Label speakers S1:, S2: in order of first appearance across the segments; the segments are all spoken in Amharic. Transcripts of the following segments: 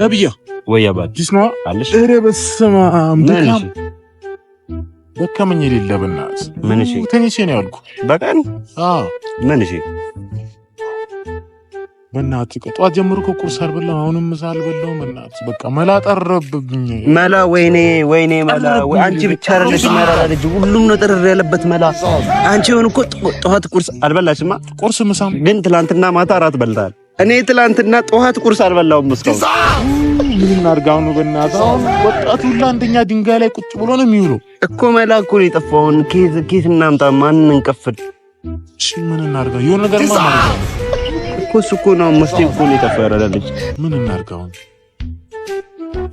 S1: አብያ
S2: ወይ አባት
S1: ዲስማ
S2: አለሽ?
S1: ኧረ በስመ አብ ደከመኝ የሌለ በእናትህ።
S2: ምን እሺ?
S1: ተኝቼ ነው ያልኩ
S2: በቀን ምን እሺ?
S1: በእናትህ ጠዋት ጀምሮ ቁርስ አልበላም፣ አሁንም ምሳ አልበላሁም። በእናትህ በቃ መላ ጠረብብኝ።
S2: መላ ወይኔ መላ አንቺ ብቻ አይደለሽ መላ ልጅ፣ ሁሉም ነው ጥርር ያለበት መላ። አንቺ ሆነ እኮ ጠዋት ቁርስ አልበላሽማ።
S1: ቁርስ ምሳም
S2: ግን ትላንትና ማታ እራት በልታል። እኔ ትላንትና ጠዋት ቁርስ አልበላሁም። እስካሁን
S1: ምን እናድርጋው ነው በእናትህ? አሁን ወጣቱ ሁላ አንደኛ ድንጋይ ላይ ቁጭ ብሎ ነው የሚውለው
S2: እኮ። መላ እኮ ነው የጠፋውን። ኬት እናምጣ? ማንን እንቀፍል?
S1: እሺ ምን እናድርጋው? የሆነ ነገር ማለት ነው
S2: እኮ። እሱ እኮ ነው መስቴ እኮ ነው የጠፋው። ያረዳልኝ።
S1: ምን እናድርጋው?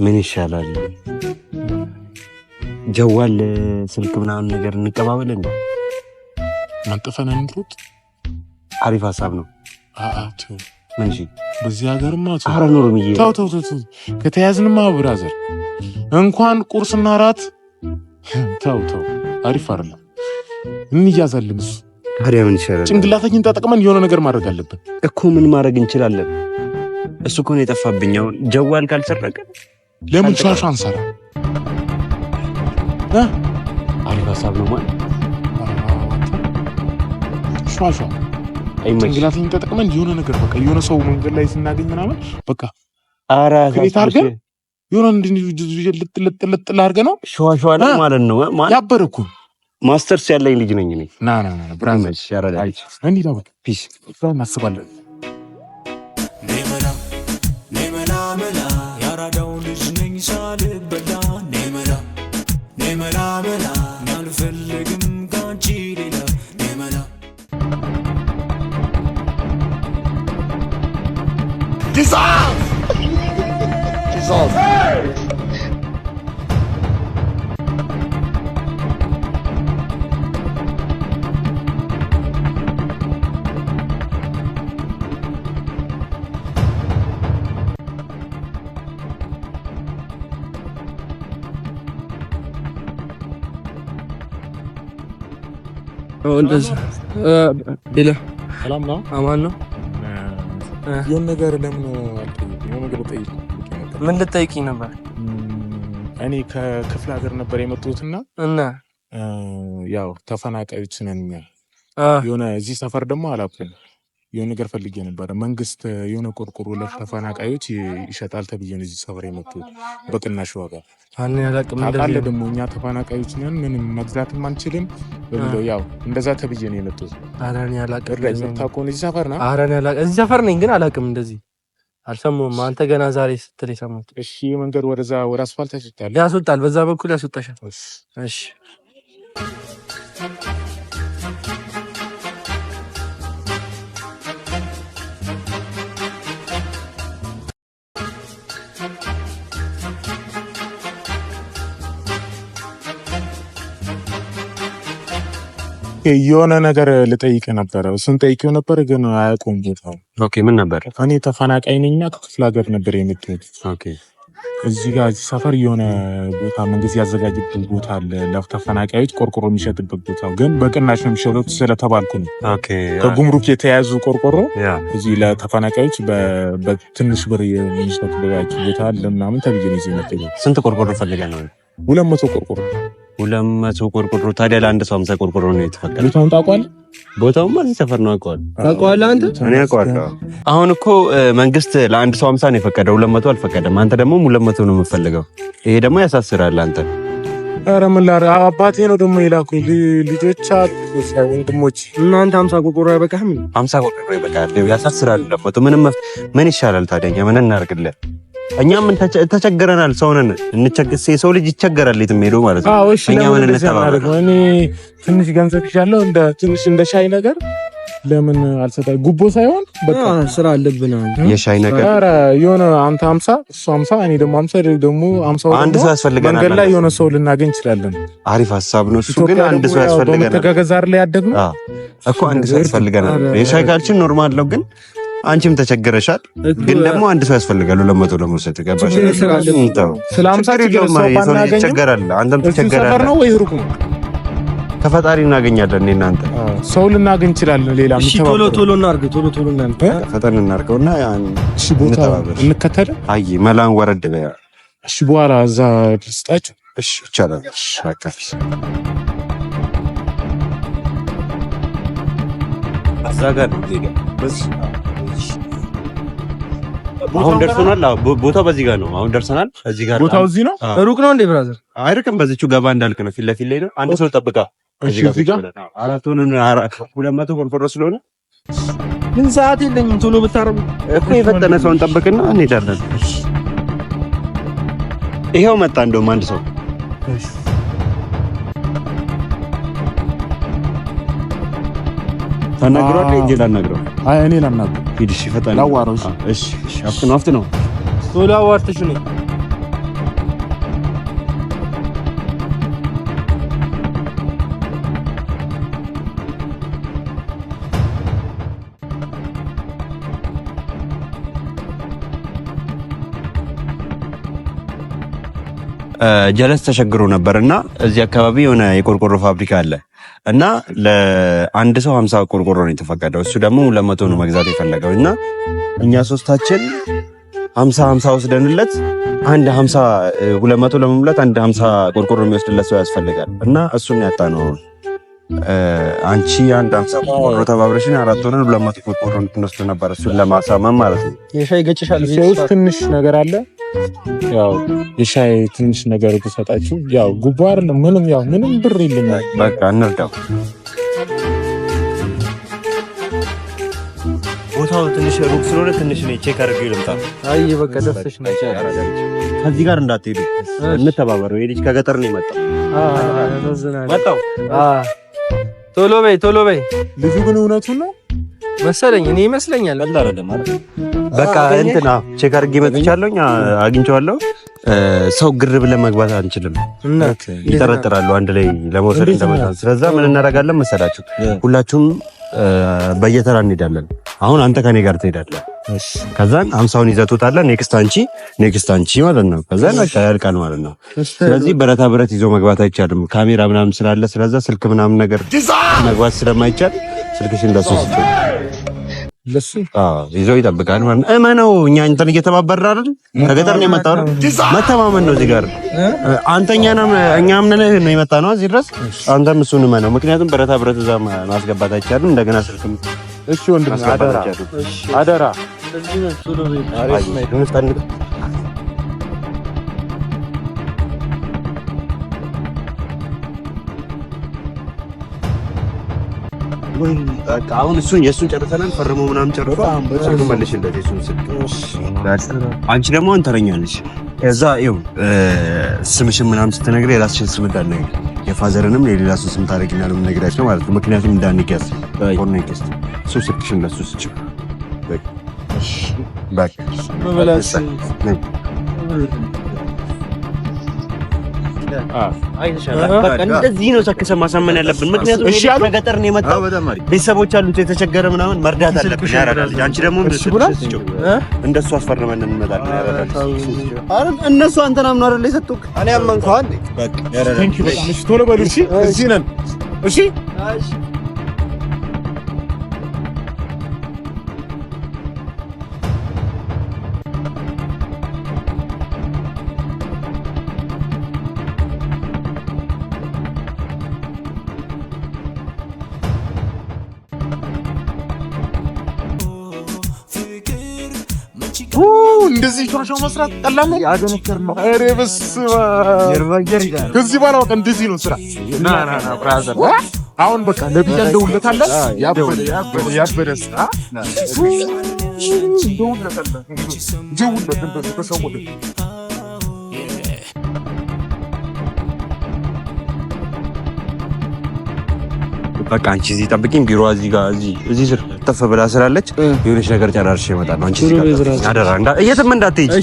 S2: ምን ይሻላል? ጀዋል ስልክ ምናምን ነገር እንቀባበል እንዴ?
S1: መንጠፈን እንሩጥ።
S2: አሪፍ ሀሳብ ነው።
S1: አአቱ
S2: ምን እሺ?
S1: በዚህ ሀገርማ
S2: አረ ኖርምዬ
S1: ተው ከተያዝንማ ብራዘር እንኳን ቁርስና ራት ተው አሪፍ አይደለም። እንያዛለን። እሱ
S2: ታዲያ ምን ይሻላል?
S1: ጭንቅላታችን ተጠቅመን የሆነ ነገር ማድረግ አለብን
S2: እኮ። ምን ማድረግ እንችላለን? እሱ እኮ ነው የጠፋብኝ። አሁን ጀዋል ካልሰረቀ
S1: ለምን ሻሻ አንሰራ?
S2: አሪፍ ሀሳብ ነው ማለት
S1: ሻሻ ጭንቅላታችን ተጠቅመን የሆነ ነገር በቃ የሆነ ሰው መንገድ ላይ ስናገኝ ምናምን በቃ ክሬት አድርገን የሆነ ልጥልጥ አድርገን ነው
S2: ሸዋሸዋ ነው ማለት ነው።
S1: ያበረኩ
S2: ማስተርስ ያለኝ ልጅ ነኝ እኔ።
S1: ና ብራንች
S2: ያረዳል።
S1: እንዴ ነው ፒስ እናስባለን።
S3: ኔመላ ያራዳው ልጅ ነኝ ሳልበላ ኔመላ አልፈልግም ካንቺ ሌላ ኔመላ dissolve.
S4: ሌላ
S1: ሰላም ነው?
S4: አማን ነው?
S1: የሆነ ነገር ለምን የሆነ ነገር ጠይቅ።
S4: ምን ልጠይቅኝ ነበር?
S1: እኔ ከክፍለ ሀገር ነበር የመጡትና ያው ተፈናቃዮች ነን። የሆነ እዚህ ሰፈር ደግሞ አላውቅም። የሆነ ነገር ፈልጌ ነበር። መንግስት የሆነ ቆርቆሮ ለተፈናቃዮች ይሸጣል ተብዬ ነው እዚህ ሰፈር የመጡት በቅናሽ ዋጋ።
S4: አኔ አላውቅም።
S1: ታውቃለህ ደግሞ እኛ ተፈናቃዮች ነን፣ ምንም መግዛትም አንችልም በሚለው ያው እንደዛ ተብዬ ነው የመጡት።
S4: ኧረ እኔ አላውቅም።
S1: የምታውቀው እዚህ ሰፈር ነው?
S4: ኧረ እኔ አላውቅም። እዚህ ሰፈር ነኝ ግን አላውቅም። እንደዚህ አልሰማሁም። አንተ ገና ዛሬ ስትል የሰማሁት።
S1: እሺ መንገድ ወደ አስፋልት ያስወጣል፣
S4: በዛ በኩል ያስወጣሻል። እሺ
S1: የሆነ ነገር ልጠይቅ ነበረ። እሱን ጠይቄው ነበር ግን አያውቁም ቦታው።
S2: ኦኬ ምን ነበር?
S1: እኔ ተፈናቃይ ነኝና ከክፍለ ሀገር ነበር የመጣሁት።
S2: ኦኬ
S1: እዚህ ጋር ሰፈር የሆነ ቦታ መንግስት ያዘጋጀበት ቦታ አለ ለተፈናቃዮች ቆርቆሮ የሚሸጥበት ቦታ፣ ግን በቅናሽ ነው የሚሸጡት ስለተባልኩ ነው።
S2: ኦኬ
S1: ከጉምሩክ የተያዙ ቆርቆሮ እዚህ ለተፈናቃዮች በትንሽ ብር የሚሸጥበት ቦታ አለ ምናምን ተብዬ ነው እዚህ መጣሁ።
S2: ስንት ቆርቆሮ ፈልገህ ነው?
S1: 200 ቆርቆሮ።
S2: 200 ቆርቆሮ። ታዲያ ለአንድ ሰው 50 ቆርቆሮ ነው የተፈቀደው።
S1: ቦታውን ታውቀዋለህ?
S2: ቦታውማ እዚህ ሰፈር ነው። አውቀዋለሁ።
S4: ታውቀዋለህ አንተ?
S2: እኔ አውቀዋለሁ። አሁን እኮ መንግስት ለአንድ ሰው 50 ነው የፈቀደው፣ 200 አልፈቀደም። አንተ ደግሞ 200 ነው የምትፈልገው። ይሄ ደግሞ ያሳስራል አንተ።
S1: ኧረ ምን ላድርግ? አባቴ ነው ደግሞ የላኩኝ ልጆች ወንድሞች።
S4: እናንተ 50 ቆርቆሮ አይበቃህም?
S2: 50 ቆርቆሮ ይበቃል። ያሳስራል። ምን ይሻላል ታዲያ? እኛ ምን እናድርግልህ? እኛም ተቸግረናል። ሰው ነን። ሰው ልጅ ይቸገራል የትም ሄዶ ማለት ነው።
S1: እኛ ምን እንተባበረ? እኔ ትንሽ ገንዘብ ይሻለው እንደ ሻይ ነገር ለምን አልሰጣይ? ጉቦ ሳይሆን በቃ
S4: ስራ አለብን።
S2: የሻይ ነገር
S1: ኧረ የሆነ አንተ 50 እሱ 50 እኔ ደግሞ 50 ደግሞ 50
S2: አንድ ሰው ያስፈልገናል።
S1: መንገድ ላይ የሆነ ሰው ልናገኝ እንችላለን።
S2: አሪፍ ሀሳብ ነው እሱ። ግን አንድ ሰው ያስፈልገናል።
S1: በመተጋገዝ ላይ ያደግነው
S2: እኮ አንድ ሰው ያስፈልገናል። የሻይ ካልችን ኖርማል ነው ግን አንቺም ተቸገረሻል። ግን ደግሞ አንድ ሰው ያስፈልጋል። 200 ለመውሰድ ገባሽ?
S1: ስለ 50 ይቸገራል።
S2: አንተም ትቸገራለህ
S1: ነው ወይ ሩቅ ነው?
S2: ከፈጣሪ እናገኛለን። እናንተ
S1: ሰው ልናገኝ እንችላለን። ሌላ
S4: እሺ፣ ቶሎ እናርግ፣ ቶሎ እናንተ
S2: ፈጠን እናርገውና ያን
S1: እሺ፣ ቦታ እንከተል።
S2: አይ መላን ወረድ በያ።
S1: እሺ፣ በኋላ እዛ ልስጣችሁ።
S2: እሺ፣ ይቻላል። በቃ አዛጋ ነው ዜጋ በዚህ አሁን ደርሰናል። ቦታው በዚህ ጋር ነው። አሁን ደርሰናል። እዚህ ጋር
S1: ቦታው እዚህ ነው።
S4: ሩቅ ነው እንዴ ብራዘር?
S2: አይርቅም። በዚህቹ ገባ እንዳልክ ነው። ፊት ለፊት ላይ ነው። አንድ ሰው ጠብቃ።
S1: እዚህ ጋር
S2: 200 ቆርቆሮ ስለሆነ
S4: ምን ሰዓት የለኝም። ቶሎ ብታረሙ
S2: እኮ የፈጠነ ሰውን ጠብቅና እንሄዳለን። ይሄው መጣ። እንደውም አንድ ሰው ታናግረዋለህ እንጂ ላናግረው።
S1: አይ እኔ ላናግረው።
S2: ሂድ። እሺ ፈጠነ
S1: ላዋራው።
S2: እሺ አፍጥነው
S4: ቶሎ አዋርተሽ ነው።
S2: ጀለስ ተሸግሮ ነበርና እዚህ አካባቢ የሆነ የቆርቆሮ ፋብሪካ አለ እና ለአንድ ሰው 50 ቆርቆሮ ነው የተፈቀደው። እሱ ደግሞ 200 ነው መግዛት የፈለገው እና እኛ ሶስታችን 50 ወስደንለት አንድ 50 200 ለመሙላት አንድ 50 ቆርቆሮ የሚወስድለት ሰው ያስፈልጋል እና እሱን ያጣ ነው። አንቺ አንድ 50 ቆርቆሮ ተባብረሽን 4 ሆነን 200 ቆርቆሮ እንድንወስድ ነበር እሱን ለማሳመን ማለት ነው።
S4: የሻይ ገጭሻል።
S1: ውስጥ ትንሽ ነገር አለ። ያው የሻይ ትንሽ ነገር ተሰጣችሁ። ያው ጉቦ አይደለም ምንም፣ ያው ምንም ብር የለም።
S2: በቃ እንርዳው። ቦታው ትንሽ ሩቅ ስለሆነ ትንሽ ነው ቼክ አድርጌ ልምጣ።
S4: አይ በቃ ደፍተሽ ነው።
S2: ከዚህ ጋር እንዳትሄዱ እንተባበረው። ይሄ ልጅ ከገጠር ነው የመጣው። መጣው።
S4: ቶሎ በይ።
S1: ልጁ ግን እውነቱን ነው
S4: መሰለኝ። እኔ ይመስለኛል።
S2: በቃ እንትና ቼክ አድርጌ መጥቻለሁ። አግኝቼዋለሁ። ሰው ግር ብለን መግባት አንችልም። ይጠረጥራሉ አንድ ላይ ለመውሰድ እንደመጣን። ስለዛ ምን እናደርጋለን መሰላችሁ? ሁላችሁም በየተራ እንሄዳለን። አሁን አንተ ከኔ ጋር ትሄዳለህ። ከዛን 50ውን ይዘህ ትወጣለህ። ኔክስት አንቺ ማለት ነው። ከዛን በቃ ያልቃል ማለት ነው። ስለዚህ ብረታ ብረት ይዞ መግባት አይቻልም። ካሜራ ምናምን ስላለ ስለዛ ስልክ ምናምን ነገር መግባት ስለማይቻል ስልክሽን ለሱ ስጪው።
S1: ለሱ
S2: ይዞ ይጠብቃል ማለት ነው። እመነው። እኛ እንትን እየተባበርን አይደል? ከገጠር ነው የመጣው። መተማመን ነው እዚህ ጋር። እኛም ነን ነው የመጣ ነው እዚህ ድረስ። አንተም እሱን እመነው። ምክንያቱም ብረታ ብረት እዛ ማስገባት አይቻልም። እንደገና ስልክም
S1: እሺ ወንድም አደራ
S2: አሁን የእሱን ጨርሰናል። ፈርሞ ምናምን ጨርሶ ስልክ መልሽለት። የእሱን ስልክ አንቺ ደግሞ አንተረኛ ነሽ። ከዛ ይኸው ስምሽን ምናምን ስትነግረኝ የራስሽን ስም እንዳትነግሪ የፋዘርንም የሌላ ሰው ስም ታደርጊና ነው የምነግራቸው ማለት ነው። ምክንያቱም እንዳንቀያስ ሆርኔክስት እሱ ስልክሽን ለሱ ስጭው። በቃ እንደዚህ ነው ሰክሰ ማሳመን ያለብን። ምክንያቱም እሺ ከገጠር ነው የመጣው። ቤተሰቦች አሉት የተቸገረ ምናምን መርዳት አለብን። ያራዳል። አንቺ ደግሞ እንደሱ አስፈርመን እንመጣለን። ያራዳል። እነሱ አንተን አምነው አይደል የሰጡክ? እኔ አመንኩህ አንዴ። በቃ ያራዳል።
S1: እሺ ቶሎ በሉ። እሺ እዚህ ነን። እሺ እንደዚህ ሾርሾ መስራት ቀላል ነው። ያገነከር ነው። ኧረ በስመ አብ። ከዚህ በኋላ በቃ እንደዚህ ነው ስራ። ና ብራዘር፣ አሁን በቃ ለብቻ እንደውለታለን። ያበደ ስራ
S2: በቃ አንቺ እዚህ ጠብቂኝ። ቢሮ እዚህ ስር ተፍ ብላ ስላለች የሆነች ነገር ጨራርሼ እመጣለሁ። አንቺ እዚህ ጋር አደራ የትም እንዳትሄጂ።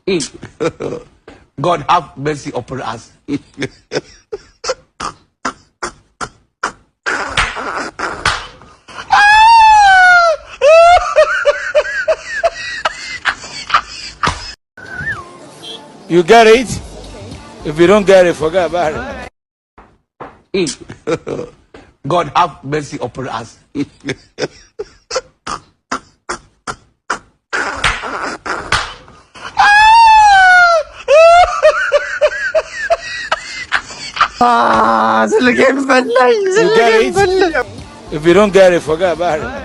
S2: እሺ
S3: God have mercy upon us. You get it? If you don't get it, forget about it. God have mercy upon us.
S4: ስልኬን በላኝ።
S3: You get it? If you don't get it, forget about it.